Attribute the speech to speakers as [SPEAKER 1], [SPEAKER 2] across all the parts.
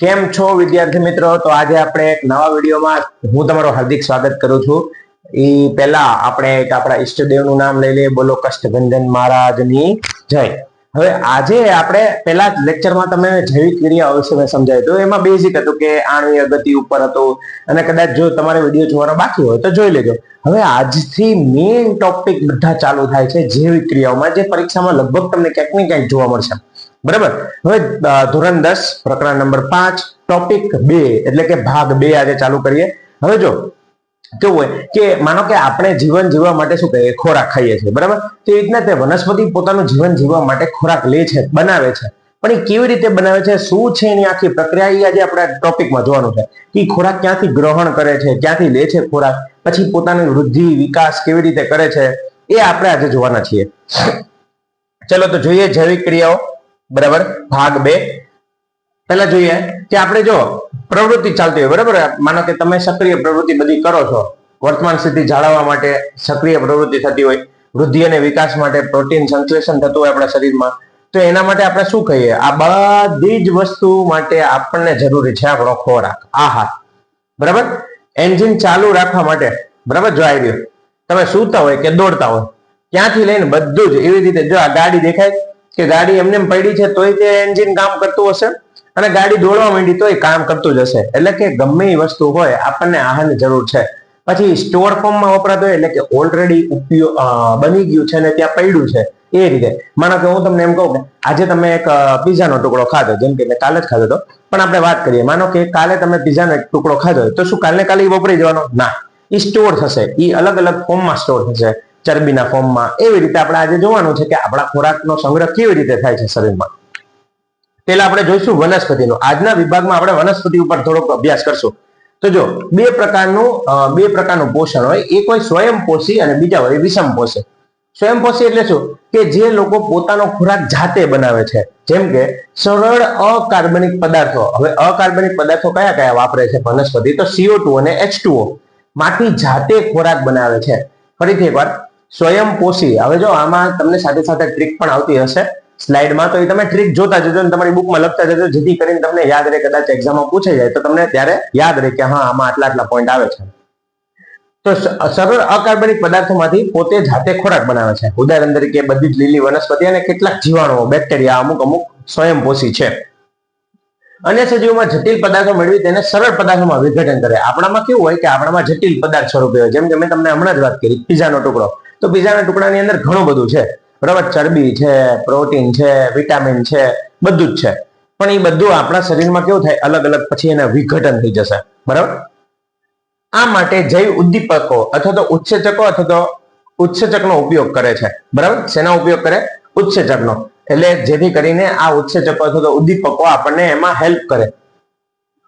[SPEAKER 1] કેમ છો વિદ્યાર્થી મિત્રો? તો આજે આપણે એક નવા વિડીયોમાં હું તમારું હાર્દિક સ્વાગત કરું છું. એ પહેલા આપણે એક આપણા ઈષ્ટદેવનું નામ લઈ લઈએ. બોલો કષ્ટભંજન મહારાજની જય. હવે આજે આપણે પહેલા લેક્ચરમાં તમે જૈવિક ક્રિયા વિશે મેં સમજાવ્યું તો એમાં બેઝિક હતું કે આણ્વીય ગતિ ઉપર હતું, અને કદાચ જો તમારે વિડીયો જોવાનો બાકી હોય તો જોઈ લેજો. હવે આજથી મેઇન ટોપિક બધા ચાલુ થાય છે જૈવિક ક્રિયાઓમાં, જે પરીક્ષામાં લગભગ તમને ક્યાંક ને ક્યાંક જોવા મળશે. બરાબર. હવે ધોરણ 10 પ્રકરણ નંબર 5 ટોપિક 2 એટલે કે ભાગ 2 આજે ચાલુ કરીએ. હવે જો કેવું હોય કે માનો કે આપણે જીવન જીવવા માટે શું કહીએ, ખોરાક ખાઈએ છીએ, બરાબર. તો એ રીતના તે વનસ્પતિ પોતાનું જીવન જીવવા માટે ખોરાક લે છે, બનાવે છે. પણ એ કેવી રીતે બનાવે છે, શું છે એની આખી પ્રક્રિયા, એ આજે આપણે ટોપિકમાં જોવાનું છે. કે ખોરાક ક્યાંથી ગ્રહણ કરે છે, ક્યાંથી લે છે ખોરાક, પછી પોતાની વૃદ્ધિ વિકાસ કેવી રીતે કરે છે, એ આપણે આજે જોવાના છીએ. ચલો તો જોઈએ જૈવિક ક્રિયાઓ. બરાબર. ભાગ 2 પહેલા જોઈએ કે આપણે જો પ્રવૃત્તિ ચાલતી હોય, બરાબર. માનો કે તમે સક્રિય પ્રવૃત્તિ બધી કરો છો, વર્તમાન સ્થિતિ જાળવવા માટે સક્રિય પ્રવૃત્તિ થતી હોય, વૃદ્ધિ અને વિકાસ માટે પ્રોટીન સંશ્લેષણ થતું હોય આપણા શરીરમાં, તો એના માટે આપણે શું કહીએ, આ બધી જ વસ્તુ માટે આપણને જરૂરી છે આપણો ખોરાક, આહાર. બરાબર. એન્જિન ચાલુ રાખવા માટે, બરાબર, જો આવી રહ્યો તમે સૂતા હોય કે દોડતા હોય, ત્યાંથી લઈને બધું જ એવી રીતે, જો આ ગાડી દેખાય કે ગાડી એમને પડી છે તોય તે એન્જિન કામ કરતું હશે, અને ગાડી દોડવા માંડી તોય કામ કરતું જ હશે. એટલે કે ગમે એ વસ્તુ હોય આપણને આહારની જરૂર છે. પછી સ્ટોર ફોર્મમાં વપરાતો હોય એટલે કે ઓલરેડી બની ગયું છે ને ત્યાં પડ્યું છે. એ રીતે માનો કે હું તમને એમ કહું કે આજે તમે એક પીઝાનો ટુકડો ખાધો, જેમ કે કાલે જ ખાધો હતો, પણ આપણે વાત કરીએ, માનો કે કાલે તમે પીઝાનો એક ટુકડો ખાધો, તો શું કાલે કાલે વપરાઈ જવાનો? ના, એ સ્ટોર થશે, એ અલગ અલગ ફોર્મમાં સ્ટોર થશે, ચરબીના ફોર્મમાં. એવી રીતે આપણે આજે જોવાનું છે કે આપણા ખોરાકનો સંગ્રહ કેવી રીતે થાય છે શરીરમાં. પેલા આપણે જોઈશું વનસ્પતિનો. આજના વિભાગમાં આપણે વનસ્પતિ ઉપર થોડોક અભ્યાસ કરશું. તો જો બે પ્રકારનું પોષણ હોય, એક હોય સ્વયંપોષી અને બીજા હોય વિષમપોષી. સ્વયંપોષી એટલે શું કે જે લોકો પોતાનો ખોરાક જાતે બનાવે છે, જેમ કે સરળ અકાર્બનિક પદાર્થો. હવે અકાર્બનિક પદાર્થો કયા કયા વાપરે છે વનસ્પતિ? તો CO2 અને H2O માંથી જાતે ખોરાક બનાવે છે. ફરીથી એકવાર, સ્વયંપોષી. હવે જો આમાં તમને સાથે સાથે ટ્રીક પણ આવતી હશે સ્લાઇડમાં, તો એ તમે ટ્રીક જોતા જજો અને તમારી બુકમાં લખતા જજો, જેથી કરીને તમને યાદ રહે. કદાચ એક્ઝામમાં પૂછાઈ જાય તો તમને ત્યારે યાદ રહે કે હા, આમાં આટલા આટલા પોઈન્ટ આવે છે. તો સરળ અકાર્બનિક પદાર્થોમાંથી પોતે જાતે ખોરાક બનાવે છે. ઉદાહરણ તરીકે બધી જ લીલી વનસ્પતિ અને કેટલાક જીવાણુઓ, બેક્ટેરિયા અમુક સ્વયંપોષી છે. અન્ય સજીવોમાં જટિલ પદાર્થો મેળવી તેને સરળ પદાર્થોમાં વિઘટન કરે. આપણામાં કેવું હોય કે આપણામાં જટિલ પદાર્થ સ્વરૂપે હોય, જેમ કે મેં તમને હમણાં જ વાત કરી પીઝાનો ટુકડો. તો પીઝાના ટુકડાની અંદર ઘણું બધું છે, બરાબર. ચરબી છે, પ્રોટીન છે, વિટામિન છે, બધું જ છે. પણ એ બધું આપણા શરીરમાં કેવું થાય, અલગ અલગ પછી એને વિઘટન થઈ જશે, બરાબર. આ માટે જૈવ ઉદ્દીપકો અથવા તો ઉત્સેચકનો ઉપયોગ કરે છે, બરાબર. શેનો ઉપયોગ કરે? ઉત્સેચકનો. એટલે જેથી કરીને આ ઉત્સેચકો અથવા તો ઉદ્દીપકો આપણને એમાં હેલ્પ કરે.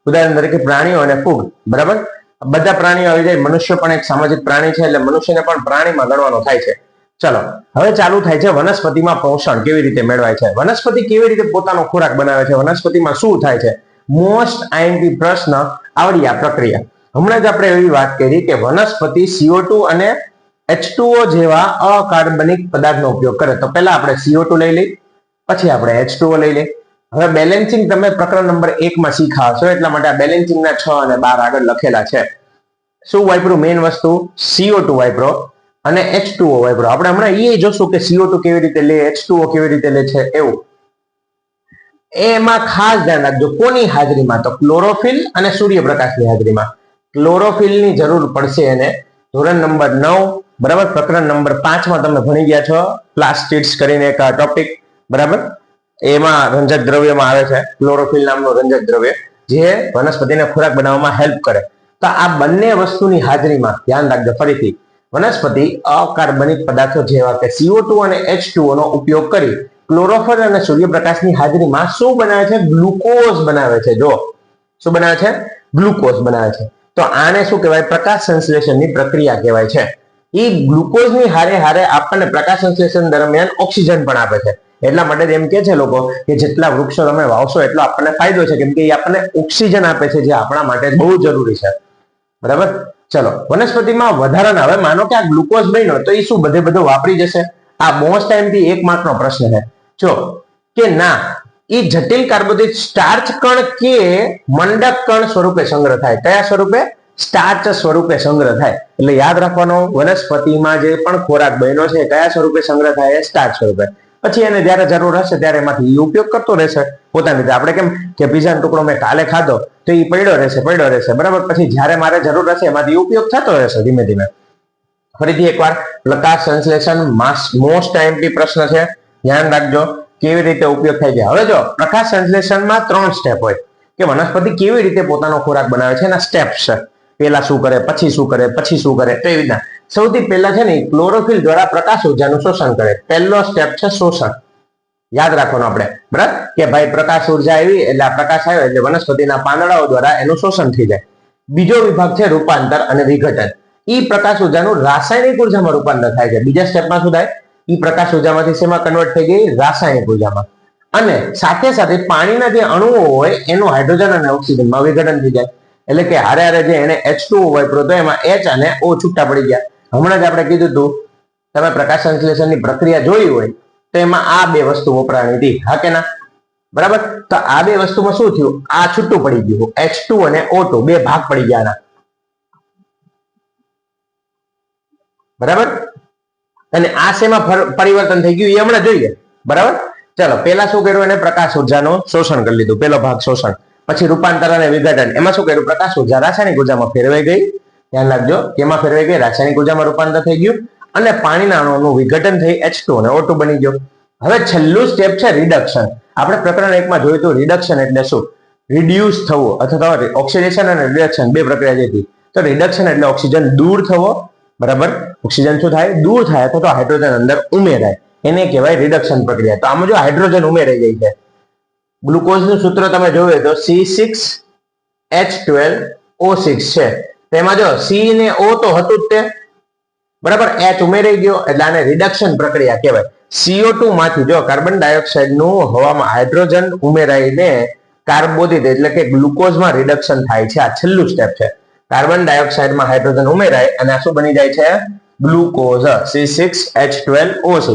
[SPEAKER 1] ઉદાહરણ તરીકે પ્રાણીઓ અને ફૂગ, બરાબર. બધા પ્રાણીઓ આવી જાય. મનુષ્ય પણ એક સામાજિક પ્રાણી છે, એટલે મનુષ્યને પણ પ્રાણીમાં ગણવાનો થાય છે. ચલો, હવે ચાલુ થાય છે વનસ્પતિમાં પોષણ કેવી રીતે મેળવાય છે. વનસ્પતિ કેવી રીતે પોતાનો ખોરાક બનાવે છે, વનસ્પતિમાં શું થાય છે. મોસ્ટ આઈએમપી પ્રશ્ન આવડી આ પ્રક્રિયા. હમણાં જ આપણે એવી વાત કરી કે વનસ્પતિ CO2 અને H2O જેવા અકાર્બનિક પદાર્થનો ઉપયોગ કરે. તો પહેલા આપણે CO2 લઈ લઈ, પછી આપણે H2O લઈ લઈ. હવે બેલેન્સિંગ તમે પ્રકરણ નંબર 1 માં શીખા હશો, એટલા માટે આ બેલેન્સિંગના 6 અને 12 આગળ લખેલા છે. શું વાપર્યું? મેઇન વસ્તુ CO2 વાપરો અને H2O વાપરો. આપણે હમણાં એ જોશું કે CO2 કેવી રીતે લે, H2O કેવી રીતે લે છે, એવું. એમાં ખાસ ધ્યાન રાખજો. કોની હાજરીમાં? તો ક્લોરોફિલ અને સૂર્યપ્રકાશની હાજરીમાં. ક્લોરોફિલની જરૂર પડશે એને. ધોરણ નંબર 9, બરાબર, પ્રકરણ નંબર 5 માં તમે ભણી ગયા છો, પ્લાસ્ટિડ્સ કરીને એક ટોપિક, બરાબર. એમાં રંજક દ્રવ્યમાં આવે છે ક્લોરોફિલ નામનું રંજક દ્રવ્ય, જે વનસ્પતિને ખોરાક બનાવવામાં હેલ્પ કરે. તો આ બંને વસ્તુની હાજરીમાં ધ્યાન રાખજો. ફરીથી, વનસ્પતિ અકાર્બનિક પદાર્થો જેવા કે CO2 અને H2O નો ઉપયોગ કરી ક્લોરોફિલ અને સૂર્યપ્રકાશની હાજરીમાં શું બનાવે છે? ગ્લુકોઝ બનાવે છે. જો શું બનાવે છે? ગ્લુકોઝ બનાવે છે. તો આને શું કહેવાય? પ્રકાશ સંશ્લેષણની પ્રક્રિયા કહેવાય છે. એ ગ્લુકોઝની હારે હારે આપણને પ્રકાશ સંશ્લેષણ દરમિયાન ઓક્સિજન પણ આપે છે. એટલા માટે એમ કે છે લોકો કે જેટલા વૃક્ષો તમે વાવશો એટલો આપણને ફાયદો છે, કેમ કે એ આપણને ઓક્સિજન આપે છે, જે આપણા માટે બહુ જરૂરી છે, બરાબર. ચલો, વનસ્પતિમાં વધારાના, હવે માનો કે આ ગ્લુકોઝ બન્યો તો એ શું બધે બધો વાપરી જશે? આ મોસ્ટ ટાઈમથી 1 માર્કનો પ્રશ્ન છે. જો કે ના, એ જટિલ કાર્બોદિત સ્ટાર્ચ કણ કે મંડક કણ સ્વરૂપે સંગ્રહ થાય. કયા સ્વરૂપે? સ્ટાર્ચ સ્વરૂપે સંગ્રહ થાય. એટલે યાદ રાખવાનો, વનસ્પતિમાં જે પણ ખોરાક બન્યો છે કયા સ્વરૂપે સંગ્રહ થાય? સ્ટાર્ચ સ્વરૂપે. પછી એને જયારે જરૂર હશે ત્યારે એમાંથી ઉપયોગ કરતો રહેશે પોતાની રીતે. આપણે કેમ કે પીઝાનો ટુકડો મેં કાલે ખાધો તો એ પડ્યો રહેશે બરાબર. પછી જયારે મારે જરૂર હશે એમાંથી ઉપયોગ થતો રહેશે ધીમે ધીમે. ફરીથી એકવાર, પ્રકાશ સંશ્લેષણ મોસ્ટ આઈએમપી પ્રશ્ન છે, ધ્યાન રાખજો કેવી રીતે ઉપયોગ થાય છે. હવે જો પ્રકાશ સંશ્લેષણમાં 3 સ્ટેપ હોય કે વનસ્પતિ કેવી રીતે પોતાનો ખોરાક બનાવે છે, એના સ્ટેપ્સ છે. પહેલા શું કરે, પછી શું કરે, પછી શું કરે, તો એવી રીતના. સૌથી પહેલા છે ને ક્લોરોફિલ દ્વારા પ્રકાશ ઉર્જાનું શોષણ કરે. પહેલો સ્ટેપ છે શોષણ. યાદ રાખવાનું આપણે, બરાબર, કે ભાઈ પ્રકાશ ઉર્જા આવી એટલે આ પ્રકાશ આવ્યો એટલે વનસ્પતિના પાંદડાઓ દ્વારા એનું શોષણ થઈ જાય. બીજો વિભાગ છે રૂપાંતર અને વિઘટન. ઈ પ્રકાશ ઉર્જાનું રાસાયણિક ઉર્જામાં રૂપાંતર થાય છે. બીજા સ્ટેપમાં શું થાય? ઈ પ્રકાશ ઉર્જામાંથી શેમાં કન્વર્ટ થઈ ગઈ? રાસાયણિક ઉર્જામાં. અને સાથે સાથે પાણીના જે અણુઓ હોય એનું હાઇડ્રોજન અને ઓક્સિજનમાં વિઘટન થઈ જાય. એટલે કે હારે હારે જે એને H2O વાપર્યો તો એમાં H અને O છૂટા પડી ગયા. હમણાં જ આપણે કીધું હતું, તમે પ્રકાશ સંશ્લેષણની પ્રક્રિયા જોઈ હોય તો એમાં આ 2 વસ્તુ વપરાણી હતી, હા કે ના? બરાબર. તો આ 2 વસ્તુમાં શું થયું? આ છૂટું પડી ગયું, H2 અને O2 2 ભાગ પડી ગયા. બરાબર. અને આ શેમાં પરિવર્તન થઈ ગયું એ હમણાં જોઈએ. બરાબર. ચલો, પેલા શું કર્યું? એને પ્રકાશ ઉર્જાનું શોષણ કરી લીધું, પેલો ભાગ શોષણ. પછી રૂપાંતર અને વિઘટન. એમાં શું કર્યું? પ્રકાશ ઉર્જા રાસાયણિક ઉર્જામાં ફેરવાઈ ગઈ. ધ્યાન રાખજો, કેમાં ફેરવાઈ ગઈ? રાસાયણિક ઉર્જામાં રૂપાંતર થઈ ગયું અને પાણીના અણુઓનું વિઘટન થઈ H2 અને O2 બની ગયો. હવે છેલ્લું સ્ટેપ છે રિડક્શન. આપણે પ્રકરણ 1 માં જોયું હતું રિડક્શન એટલે શું? રિડ્યુસ થવું અથવા તો ઓક્સિડેશન અને રિડક્શન 2 પ્રક્રિયા જે હતી. તો રિડક્શન એટલે ઓક્સિજન દૂર થવો, બરાબર. ઓક્સિજન શું થાય? દૂર થાય અથવા તો હાઇડ્રોજન અંદર ઉમેરાય, એને કહેવાય રિડક્શન પ્રક્રિયા. તો આમાં જો હાઇડ્રોજન ઉમેરાઈ ગઈ છે, ગ્લુકોઝનું સૂત્ર તમે જોયું તો C6H12O6 છે. તેમાં જો C ને O તો હતું જ તે, બરાબર. H ઉમેરાઈ ગયો એટલે આને રિડક્શન પ્રક્રિયા કહેવાય. CO2 માંથી જો કાર્બન ડાયોક્સાઇડનું હવામાં હાઇડ્રોજન ઉમેરાઈને કાર્બોદિત એટલે કે ગ્લુકોઝમાં રિડક્શન થાય છે. આ છેલ્લું સ્ટેપ છે. કાર્બન ડાયોક્સાઇડમાં હાઇડ્રોજન ઉમેરાય અને આ શું બની જાય છે? Glucose, C6H12O6.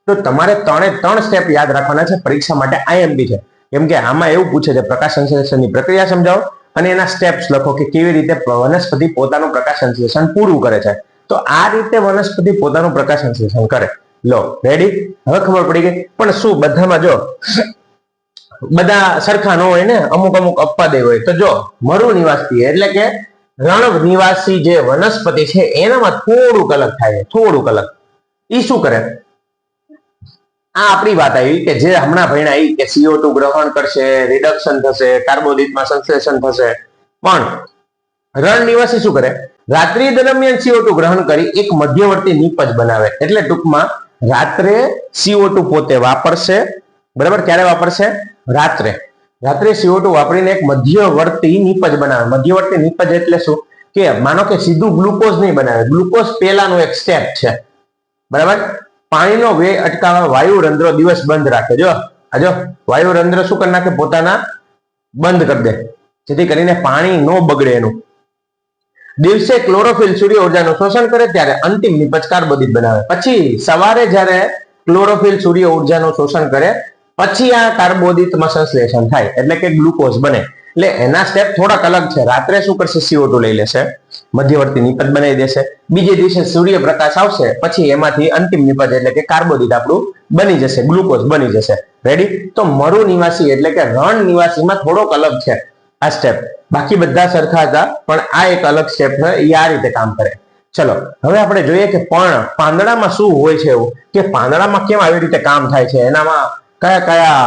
[SPEAKER 1] તો તમારે 3 સ્ટેપ યાદ રાખવાના છે. પરીક્ષા માટે આઈએમપી છે, કેમ કે આમાં એવું પૂછે છે પ્રકાશ સંશ્લેષણની પ્રક્રિયા સમજાવો અને એના સ્ટેપ્સ લખો કે કેવી રીતે વનસ્પતિ પોતાનું પ્રકાશ સંશ્લેષણ પૂરું કરે છે. તો આ રીતે વનસ્પતિ પોતાનું પ્રકાશ સંશ્લેષણ કરે. લો, રેડી? હવે ખબર પડી ગઈ. પણ શું બધામાં જો બધા સરખા ન હોય ને, અમુક અપવાદે હોય. તો જો મરુ નિવાસી એટલે કે રણ નિવાસી જે વનસ્પતિ છે એનામાં થોડુંક અલગ થાય, થોડુંક અલગ. ઈ શું કરે? આ આપણી વાત આવી કે જે હમણાં ભણ્યા કે CO2 ગ્રહણ કરશે, રિડક્શન થશે, કાર્બોદિતમાં સંશ્લેષણ થશે. પણ રણ નિવાસી શું કરે? રાત્રિ દરમિયાન CO2 ગ્રહણ કરી એક મધ્યવર્તી નિપજ બનાવે. એટલે ટૂંકમાં રાત્રે CO2 પોતે વાપરશે, બરાબર. ક્યારે વાપરશે? રાત્રે CO2 વાપરીને એક મધ્યવર્તી નિપજ બનાવે. મધ્યવર્તી નિપજ એટલે શું? કે માનો કે સીધું ગ્લુકોઝ નહીં બનાવે, ગ્લુકોઝ પહેલાનું એક સ્ટેપ છે, બરાબર. પાણીનો વ્યય અટકાવવા વાયુ રંધ્રો દિવસ બંધ રાખે. જો વાયુ રંધ્ર શું કરી નાખે? પોતાના બંધ કરી દે, જેથી કરીને પાણી ન બગડે એનું. દિવસે ક્લોરોફિલ સૂર્ય ઉર્જાનું શોષણ કરે ત્યારે અંતિમ નિપજ કાર્બોદિત બનાવે. પછી સવારે જ્યારે ક્લોરોફિલ સૂર્ય ઉર્જાનું શોષણ કરે પછી આ કાર્બોદિતમાં સંશ્લેષણ થાય એટલે કે ગ્લુકોઝ બને. એટલે એના સ્ટેપ થોડાક અલગ છે. રાત્રે શું કરશે? CO2 લઈ લેશે, મધ્યવર્તી નિપજ બનાવી દેશે. બીજે દિવસે સૂર્યપ્રકાશ આવશે પછી એમાંથી અંતિમ નિપજ એટલે કે કાર્બોદિત આપણું બની જશે, ગ્લુકોઝ બની જશે. રેડી? તો મરુ નિવાસી એટલે કે રણ નિવાસીમાં થોડોક અલગ છે આ સ્ટેપ. બાકી બધા સરખા હતા, પણ આ એક અલગ સ્ટેપ છે, એ આ રીતે કામ કરે. ચલો, હવે આપણે જોઈએ કે પાંદડામાં શું હોય છે એવું, કે પાંદડામાં કેમ આવી રીતે કામ થાય છે, એનામાં કયા કયા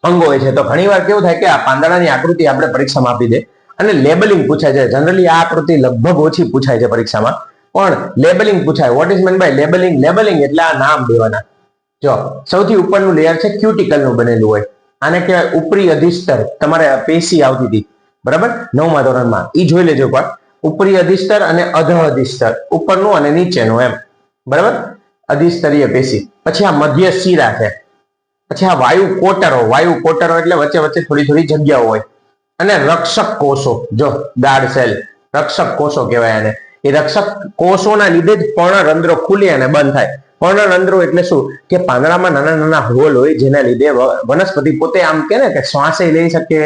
[SPEAKER 1] અંગો હોય છે. તો ઘણી વાર કેવું થાય કે આ પાંદડાની આકૃતિ આપણે પરીક્ષામાં આપી દે અને લેબલિંગ પૂછાય છે. જનરલી આ આકૃતિ લગભગ ઓછી પૂછાય છે પરીક્ષામાં, પણ લેબલિંગ પૂછાય. What is mean by labelling? Labelling એટલે આ નામ દેવાના. જો સૌથી ઉપરનું લેયર છે ક્યુટિકલનું બનેલું હોય, આને કહેવાય ઉપરી અધિસ્તર. તમારે પેશી આવતી હતી, બરાબર, 9મા ધોરણમાં. ઈ જોઈ લેજો પણ ઉપરી અધિસ્તર અને અધ અધિસ્તર, ઉપરનું અને નીચેનું એમ, બરાબર, અધિસ્તરીય પેશી. પછી આ મધ્ય શિરા છે. પછી આ વાયુ કોટરો એટલે વચ્ચે વચ્ચે થોડી થોડી જગ્યાઓ હોય. અને રક્ષક કોષો, જો ગાર્ડ સેલ, રક્ષક કોષો કહેવાય આને. એ રક્ષક કોષોના લીધે જ પર્ણરંધ્રો ખુલે અને બંધ થાય. પર્ણરંધ્રો એટલે શું કે પાંદડામાં નાના નાના હોલ હોય જેના લીધે વનસ્પતિ પોતે આમ કે ને કે શ્વાસે લઈ શકે,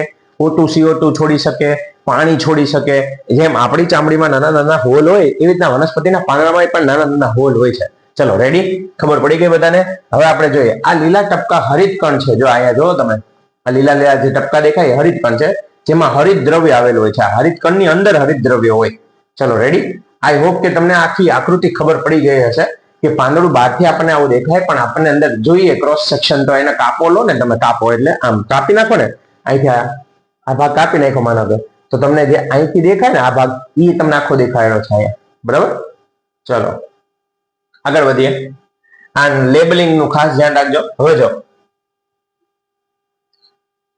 [SPEAKER 1] O2 CO2 છોડી શકે, પાણી છોડી શકે. જેમ આપણી ચામડીમાં નાના નાના હોલ હોય એવી રીતના વનસ્પતિના પાંદડામાં પણ નાના નાના હોલ હોય છે. ચલો રેડી, ખબર પડી ગઈ બધાને? હવે આપણે જોઈએ આ લીલા ટપકા હરિત કણ છે. જો અહીંયા જો તમે આ લીલા લીલા જે ટપકા દેખાય હરિત કણ છે, જેમાં હરિત દ્રવ્ય આવેલું હોય છે. આ હરિત કણની અંદર હરિત દ્રવ્ય હોય. ચલો રેડી. આઈ હોપ કે તમને આખી આકૃતિ ખબર પડી ગઈ હશે કે પાંદડું બહારથી આપણને આવું દેખાય પણ આપણને અંદર જોઈએ ક્રોસ સેક્શન તો એને કાપો લો ને તમે, કાપો એટલે આમ કાપી નાખો ને, અહીંથી આ ભાગ કાપી નાખો માનો કે, તો તમને જે અહીંથી દેખાય ને આ ભાગ એ તમને આખો દેખાયેલો છે અહીંયા. બરાબર, ચલો આગળ વધીએ. આ લેબલિંગ નું ખાસ ધ્યાન રાખજો. હવે જો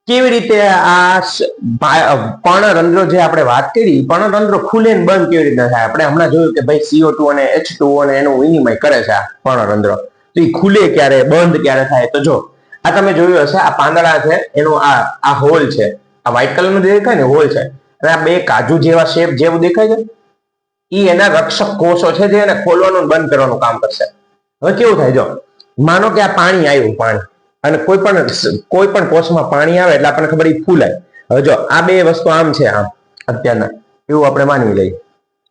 [SPEAKER 1] કેવી રીતે આ પર્ણરંધ્રો જે આપણે વાત કરી, પર્ણરંધ્રો ખુલે ને બંધ કેવી રીતના થાય. આપણે હમણાં જોયું કે ભાઈ CO2 અને H2O અને એનું વિનિમય કરે છે આ પર્ણરંધ્રો. તો એ ખુલે ક્યારે, બંધ ક્યારે થાય? તો જો આ તમે જોયું હશે, આ પાંદડા છે એનું આ હોલ છે, આ વ્હાઈટ કલર નું દેખાય ને હોલ છે, અને આ બે કાજુ જેવા શેપ જેવું દેખાય છે, એ એના રક્ષક કોષો છે જે એને ખોલવાનું બંધ કરવાનું કામ કરશે. હવે કેવું થાય, જો માનો કે આ પાણી આવ્યું, પાણી અને કોઈ પણ કોષમાં પાણી આવે એટલે આપણને ખબર એ ફૂલાય. હવે જો આ બે વસ્તુ આમ છે, આમ અત્યારના એવું આપણે માની લઈએ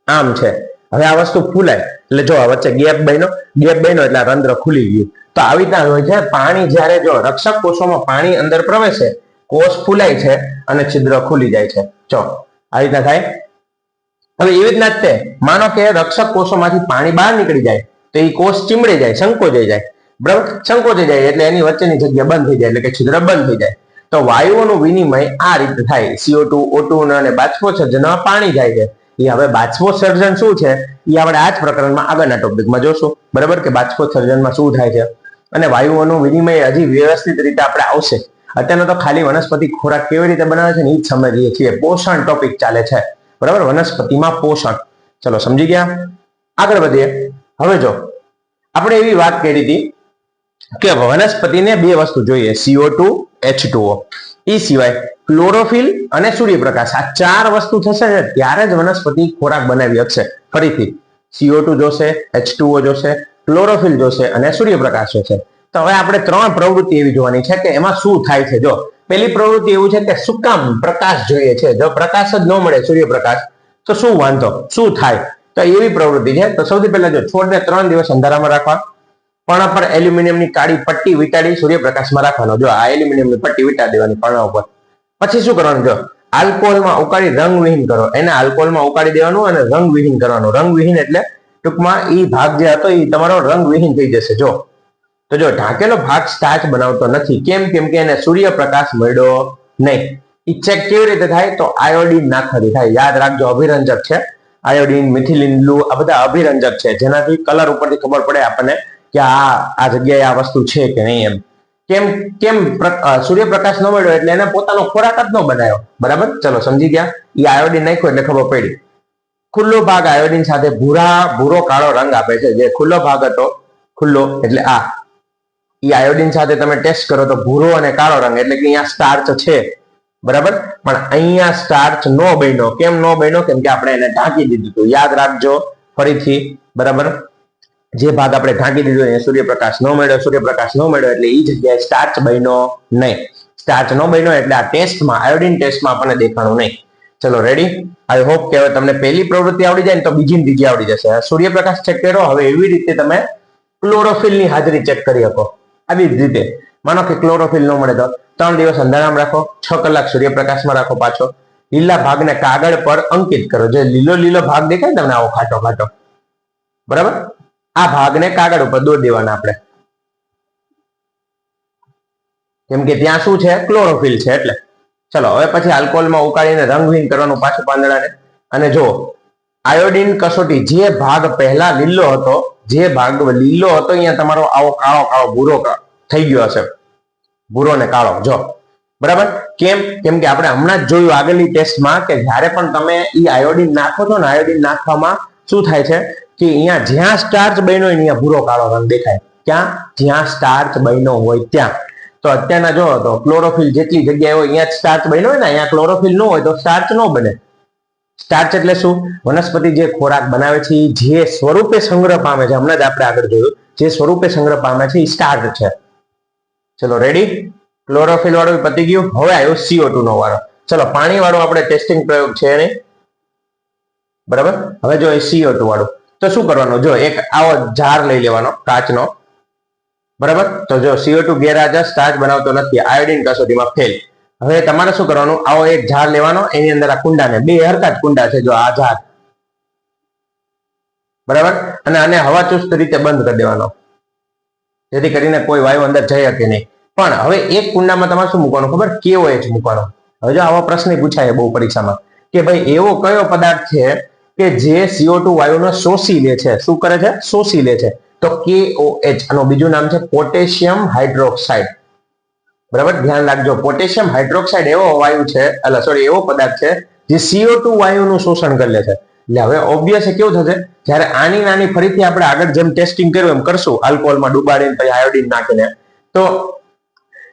[SPEAKER 1] આમ છે. હવે આ વસ્તુ ફૂલાય એટલે જો વચ્ચે ગેપ બન્યો એટલે આ રંધ્ર ખુલી ગયું. તો આવી રીતના હોય છે પાણી. જ્યારે જો રક્ષક કોષોમાં પાણી અંદર પ્રવેશે, કોષ ફૂલાય છે અને છિદ્ર ખુલી જાય છે. જો આવી રીતના થાય. હવે એવી રીતના જ તે માનો કે રક્ષક કોષોમાંથી પાણી બહાર નીકળી જાય તો એ કોષ ચીમડી જાય, સંકોચાઈ જાય. બરાબર, સંકોચાઈ જાય એટલે એની વચ્ચેની જગ્યા બંધ થઈ જાય, એટલે કે છિદ્ર બંધ થઈ જાય. તો વાયુઓનું વિનિમય આ રીતે થાય. CO2 O2 અને બાષ્પોત્સર્જનમાં પાણી જાય છે. એ હવે બાષ્પોત્સર્જન શું છે એ આપણે આ જ પ્રકરણમાં આગળના ટોપિકમાં જોશું. બરાબર, કે બાષ્પોત્સર્જનમાં શું થાય છે અને વાયુઓનું વિનિમય હજી વ્યવસ્થિત રીતે આપણે આવશે. અત્યારનો તો ખાલી વનસ્પતિ ખોરાક કેવી રીતે બનાવે છે ને એ જ સમજીએ છીએ. પોષણ ટોપિક ચાલે છે. બરાબર, વનસ્પતિમાં પોષણ. ચલો સમજી ગયા, આગળ વધીએ. હવે જો આપણે એવી વાત કરી હતી કે વનસ્પતિને બે વસ્તુ જોઈએ, CO2 H2O. એ સિવાય ક્લોરોફિલ અને સૂર્યપ્રકાશ. આ ચાર વસ્તુ થશે ને ત્યારે જ વનસ્પતિ ખોરાક બનાવી શકશે. ફરીથી CO2 જોશે, H2O જોશે, ક્લોરોફિલ જોશે અને સૂર્યપ્રકાશ જોશે. તો હવે આપણે ત્રણ પ્રવૃત્તિ એવી જોવાની છે કે એમાં શું થાય છે. જો પહેલી પ્રવૃત્તિ એવું છે કે શું કામ પ્રકાશ જોઈએ છે. જો પ્રકાશ જ ન મળે, સૂર્યપ્રકાશ, તો શું વાંધો, શું થાય? તો એવી પ્રવૃત્તિ છે. તો સૌથી પહેલા જો છોડને 3 દિવસ અંધારામાં રાખવા, પર્ણ પર એલ્યુમિનિયમની કાળી પટ્ટી વીંટાળી સૂર્યપ્રકાશમાં રાખવાનો. જો આ એલ્યુમિનિયમની પટ્ટી વીંટાળી દેવાની પર્ણ ઉપર. પછી શું કરવાનું, જો આલ્કોહોલમાં ઉકાળી રંગવિહીન કરો. એને આલ્કોહોલમાં ઉકાળી દેવાનું અને રંગવિહીન કરવાનું. રંગવિહીન એટલે ટૂંકમાં એ ભાગ જે હતો એ તમારો રંગવિહીન થઈ જશે. જો તો જો ઢાંકેલો ભાગ સ્ટાર્ચ બનાવતો નથી. કેમ કે એને સૂર્યપ્રકાશ મળ્યો નહીં. એ ચેક કેવી રીતે થાય? તો આયોડીન નાખવાથી થાય. યાદ રાખજો, અભિરંજક છે. આયોડીન, મિથિલિન બ્લુ આ બધા અભિરંજક છે, જેનાથી કલર ઉપરથી ખબર પડે આપણને કે આ જગ્યાએ આ વસ્તુ છે કે નહીં એમ. કેમ સૂર્યપ્રકાશ ન મળ્યો એટલે એને પોતાનો ખોરાક જ ન બનાવ્યો. બરાબર, ચલો સમજી ગયા. એ આયોડીન નાખ્યો એટલે ખબર પડી. ખુલ્લો ભાગ આયોડીન સાથે ભૂરો કાળો રંગ આપે છે. જે ખુલ્લો ભાગ હતો, ખુલ્લો એટલે આ, એ આયોડીન સાથે તમે ટેસ્ટ કરો તો ભૂરો અને કાળો રંગ, એટલે કે અહીંયા સ્ટાર્ચ છે. બરાબર, પણ અહીંયા સ્ટાર્ચ નો બન્યો. કેમ નો બન્યો? કેમ કે આપણે એને ઢાંકી દીધું હતું. યાદ રાખજો ફરીથી. બરાબર, જે ભાગ આપણે ઢાંકી દીધો એ સૂર્યપ્રકાશ ન મળ્યો, એટલે એ જગ્યાએ સ્ટાર્ચ બન્યો નહીં. સ્ટાર્ચ ન બન્યો એટલે આ ટેસ્ટમાં, આયોડીન ટેસ્ટમાં આપણને દેખાણું નહીં. ચલો રેડી. આઈ હોપ કે હવે તમને પહેલી પ્રવૃત્તિ આવડી જાય ને તો બીજી ત્રીજી આવડી જશે. સૂર્યપ્રકાશ ચેક કરો. હવે એવી રીતે તમે ક્લોરોફિલની હાજરી ચેક કરી શકો. આવી જ રીતે માનો કે ક્લોરોફિલ ન મળે તો 3 દિવસ અંધારામાં રાખો, 6 કલાક સૂર્યપ્રકાશમાં રાખો. પાછો લીલા ભાગને કાગળ પર અંકિત કરો. જે લીલો ભાગ દેખાય તમને આવો ખાટો ખાટો, બરાબર, આ ભાગને કાગળ ઉપર દોરી દેવાના આપણે. કેમ કે ત્યાં શું છે? ક્લોરોફિલ છે એટલે. ચલો હવે પછી આલ્કોહોલમાં ઉકાળીને રંગહીન કરવાનું પાછું પાંદડાને. અને જો આયોડીન કસોટી, જે ભાગ પહેલા લીલો હતો, અહીંયા તમારો આવો કાળો કાળો ભૂરો થઈ ગયો હશે. ભૂરો ને કાળો. જો બરાબર, કેમ કે આપણે હમણાં જ જોયું આગળની ટેસ્ટમાં કે જ્યારે પણ તમે આયોડીન નાખો છો ને, આયોડીન નાખવામાં શું થાય છે કે અહીંયા જ્યાં સ્ટાર્ચ બન્યો હોય અહીંયા ભૂરો કાળો રંગ દેખાય. ક્યાં? જ્યાં સ્ટાર્ચ બન્યો હોય ત્યાં. તો અત્યારના જો તો ક્લોરોફિલ જેટલી જગ્યાએ હોય અહીંયા સ્ટાર્ચ બન્યો હોય ને, અહીંયા ક્લોરોફિલ ન હોય તો સ્ટાર્ચ ન બને. સ્ટાર્ચ એટલે શું? વનસ્પતિ જે ખોરાક બનાવે છે જે સ્વરૂપે સંગ્રહ પામે છે, હમણાં જ આપણે આગળ જોયું, જે સ્વરૂપે સંગ્રહ પામે છે એ સ્ટાર્ચ છે. ચલો રેડી, ક્લોરોફિલ વાળું પતી ગયું. હવે આવ્યો CO2 નો વાળો. ચલો પાણી વાળું આપણે ટેસ્ટિંગ પ્રયોગ છે નહીં, બરાબર. હવે જો CO2 વાળું, તો શું કરવાનું? જો એક આવો જાર લઈ લેવાનો કાચનો, બરાબર. તો જો CO2 ગેરહાજર, સ્ટાર્ચ બનાવતો નથી, આયોડિન કસોટીમાં ફેલ. હવે તમારે શું કરવાનું? આવો એક જાર લેવાનો, એની અંદર આ કુંડાને, બે હરખા જ કુંડા છે, જો આ જાર, બરાબર. અને આને હવાચુસ્ત રીતે બંધ કરી દેવાનો, જેથી કરીને કોઈ વાયુ અંદર જઈ શકે નહીં. પણ હવે એક કુંડામાં તમારે શું મૂકવાનું ખબર? KOH મૂકવાનો. હવે જો આવો પ્રશ્ન પૂછાય બહુ પરીક્ષામાં કે ભાઈ એવો કયો પદાર્થ છે કે જે CO2 વાયુને શોષી લે છે? શું કરે છે? શોષી લે છે. તો KOH, આનું બીજું નામ છે પોટેશિયમ હાઇડ્રોક્સાઇડ. બરાબર, ધ્યાન રાખજો. પોટેશિયમ હાઇડ્રોક્સાઇડ એવો વાયુ છે, એટલે સોરી એવો પદાર્થ છે જે CO2 વાયુનું શોષણ કરી લે છે. એટલે હવે ઓબ્વિયસ કેવું થશે? જ્યારે આની નાની ફરીથી આપણે આગળ જેમ ટેસ્ટિંગ કર્યું એમ કરશું, આલ્કોહોલમાં ડુબાડીને પછી આયોડિન નાખીને, તો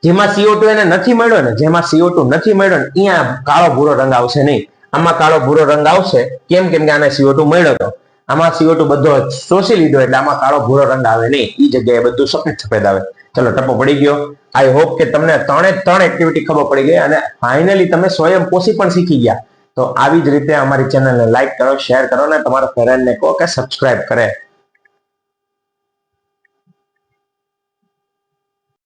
[SPEAKER 1] જેમાં CO2 એને નથી મળ્યો ને, જેમાં CO2 નથી મળ્યો ને, અહીંયા કાળો ભૂરો રંગ આવશે નહીં. આમાં કાળો ભૂરો રંગ આવશે. કેમ? કેમ કે આને CO2 મળ્યો હતો. આમાં CO2 બધો શોષી લીધો, એટલે આમાં કાળો ભૂરો રંગ આવે નહીં. એ જગ્યાએ બધું સફેદ સફેદ આવે. ચલો ટપ્પો પડી ગયો. આઈ હોપ કે તમને ત્રણ એક્ટિવિટી ખબર પડી ગઈ અને ફાઇનલી તમે સ્વયંપોષી પણ શીખી ગયા. તો આવી જ રીતે અમારી ચેનલને લાઈક કરો, શેર કરો ને તમારા ફ્રેન્ડને કહો કે સબસ્ક્રાઇબ કરે.